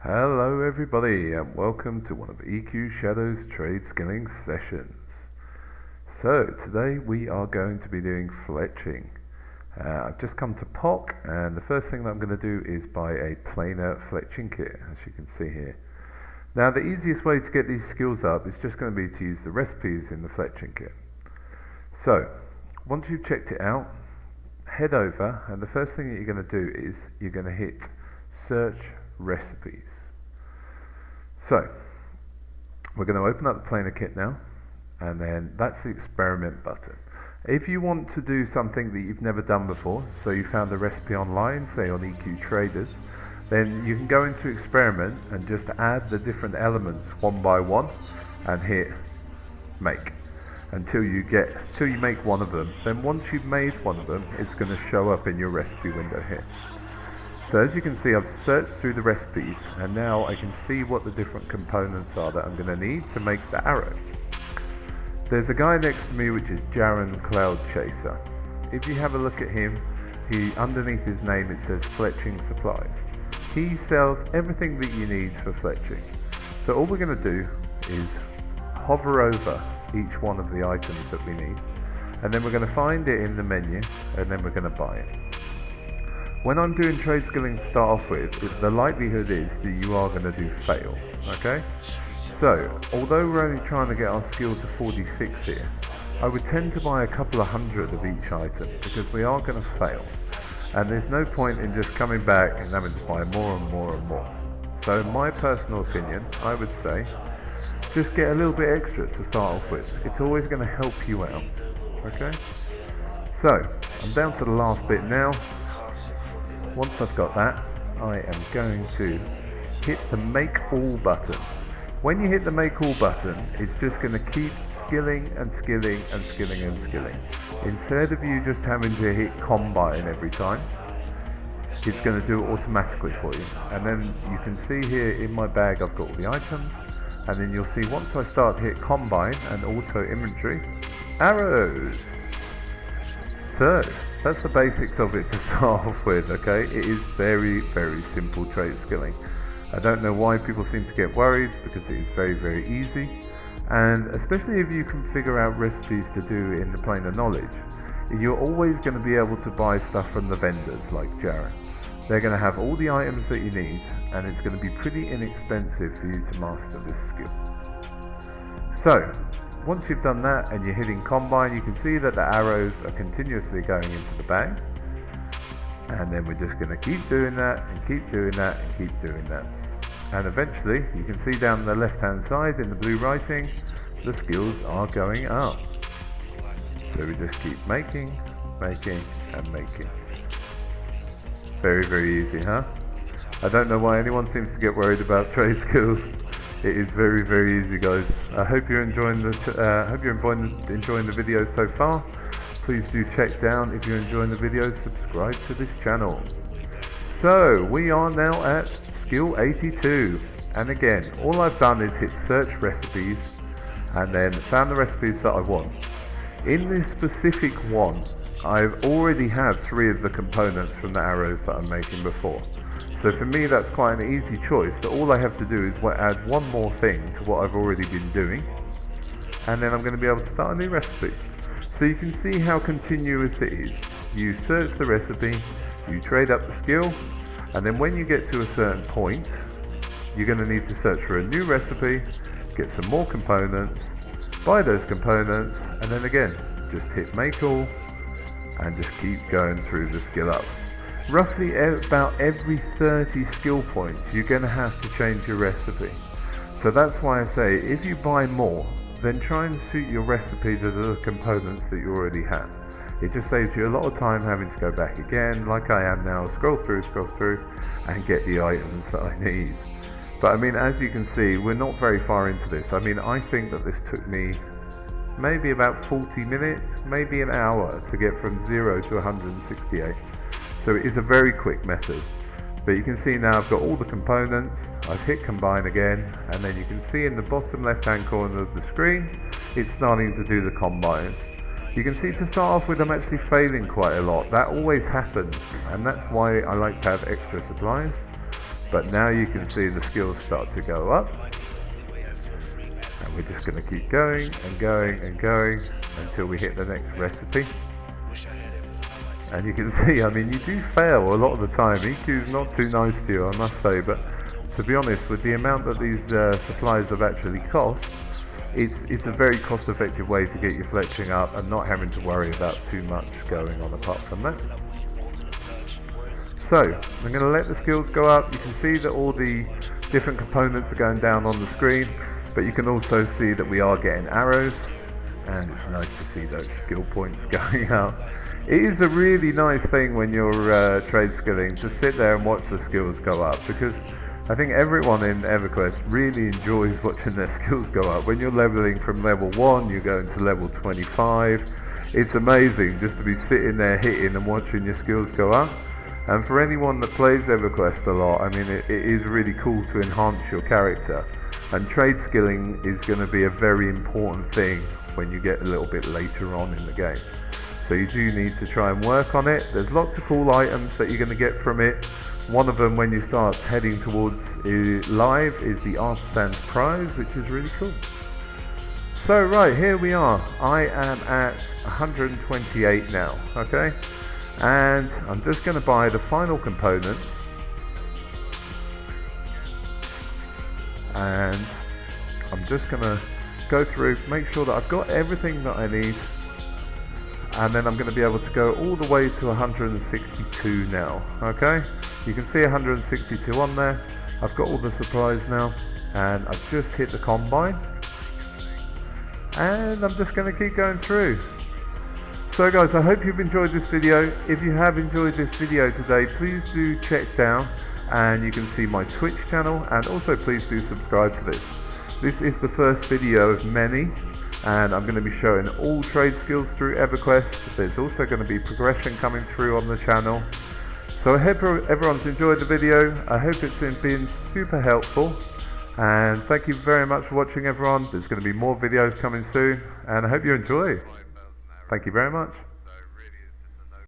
Hello everybody and welcome to one of EQ Shadow's trade skilling sessions. So today we are going to be doing fletching. I've just come to POC and the first thing that I'm going to do is buy a planar fletching kit, as you can see here. Now the easiest way to get these skills up is just going to be to use the recipes in the fletching kit. So once you've checked it out, head over and the first thing that you're going to do is you're going to hit search recipes. So we're going to open up the planar kit now, and then that's the experiment button. If you want to do something that you've never done before, so you found a recipe online, say on EQ Traders, then you can go into experiment and just add the different elements one by one and hit make until you make one of them. Then once you've made one of them, it's going to show up in your recipe window here. So as you can see, I've searched through the recipes and now I can see what the different components are that I'm going to need to make the arrow. There's a guy next to me which is Jaren Cloud Chaser. If you have a look at him, underneath his name it says Fletching Supplies. He sells everything that you need for fletching. So all we're going to do is hover over each one of the items that we need, and then we're going to find it in the menu, and then we're going to buy it. When I'm doing trade skilling to start off with, the likelihood is that you are going to do fail, okay? So, although we're only trying to get our skill to 46 here, I would tend to buy a couple of hundred of each item, because we are going to fail. And there's no point in just coming back and having to buy more and more and more. So in my personal opinion, I would say, just get a little bit extra to start off with. It's always going to help you out, okay? So, I'm down to the last bit now. Once I've got that, I am going to hit the make all button. When you hit the make all button, it's just going to keep skilling and skilling and skilling and skilling. Instead of you just having to hit combine every time, it's going to do it automatically for you. And then you can see here in my bag I've got all the items, and then you'll see once I start to hit combine and auto inventory, arrows. So that's the basics of it to start off with, okay? It is very, very simple trade skilling. I don't know why people seem to get worried, because it is very, very easy. And especially if you can figure out recipes to do in the planar knowledge, you're always going to be able to buy stuff from the vendors like Jaren. They're going to have all the items that you need, and it's going to be pretty inexpensive for you to master this skill. So, once you've done that and you're hitting combine, you can see that the arrows are continuously going into the bag. And then we're just going to keep doing that and keep doing that and keep doing that. And eventually, you can see down the left hand side in the blue writing, the skills are going up. So we just keep making, making and making. Very, very easy, huh? I don't know why anyone seems to get worried about trade skills. It is very, very easy, guys. I hope you're enjoying enjoying the video so far. Please do check down if you're enjoying the video. Subscribe to this channel. So we are now at skill 82, and again, all I've done is hit search recipes, and then found the recipes that I want. In this specific one, I've already had 3 of the components from the arrows that I'm making before. So for me that's quite an easy choice, so all I have to do is add one more thing to what I've already been doing, and then I'm going to be able to start a new recipe. So you can see how continuous it is. You search the recipe, you trade up the skill, and then when you get to a certain point, you're going to need to search for a new recipe, get some more components, buy those components, and then again, just hit make all, and just keep going through the skill up. Roughly about every 30 skill points, you're going to have to change your recipe. So that's why I say, if you buy more, then try and suit your recipe to the components that you already have. It just saves you a lot of time having to go back again, like I am now, scroll through, and get the items that I need. But I mean, as you can see, we're not very far into this. I mean, I think that this took me maybe about 40 minutes, maybe an hour to get from 0 to 168. So it is a very quick method. But you can see now I've got all the components, I've hit combine again, and then you can see in the bottom left hand corner of the screen, it's starting to do the combines. You can see to start off with I'm actually failing quite a lot. That always happens, and that's why I like to have extra supplies. But now you can see the skills start to go up. And we're just going to keep going and going and going until we hit the next recipe. And you can see, I mean, you do fail a lot of the time. EQ is not too nice to you, I must say, but to be honest, with the amount that these supplies have actually cost, it's a very cost-effective way to get your fletching up and not having to worry about too much going on apart from that. So, I'm going to let the skills go up. You can see that all the different components are going down on the screen, but you can also see that we are getting arrows, and it's nice to see those skill points going out. It is a really nice thing when you're trade skilling to sit there and watch the skills go up, because I think everyone in Everquest really enjoys watching their skills go up. When you're leveling from level 1, you're going to level 25. It's amazing just to be sitting there hitting and watching your skills go up. And for anyone that plays Everquest a lot, I mean, it is really cool to enhance your character. And trade skilling is going to be a very important thing when you get a little bit later on in the game. So you do need to try and work on it. There's lots of cool items that you're going to get from it. One of them, when you start heading towards live, is the Artisan's Prize, which is really cool. So right, here we are. I am at 128 now, okay? And I'm just going to buy the final components. And I'm just going to go through, make sure that I've got everything that I need. And then I'm going to be able to go all the way to 162 now, okay? You can see 162 on there. I've got all the supplies now, and I've just hit the combine. And I'm just going to keep going through. So guys, I hope you've enjoyed this video. If you have enjoyed this video today, please do check down and you can see my Twitch channel, and also please do subscribe to this. This is the first video of many, and I'm going to be showing all trade skills through Everquest. There's also going to be progression coming through on the channel. So I hope everyone's enjoyed the video. I hope it's been super helpful, and thank you very much for watching, everyone. There's going to be more videos coming soon, and I hope you enjoy. Thank you very much.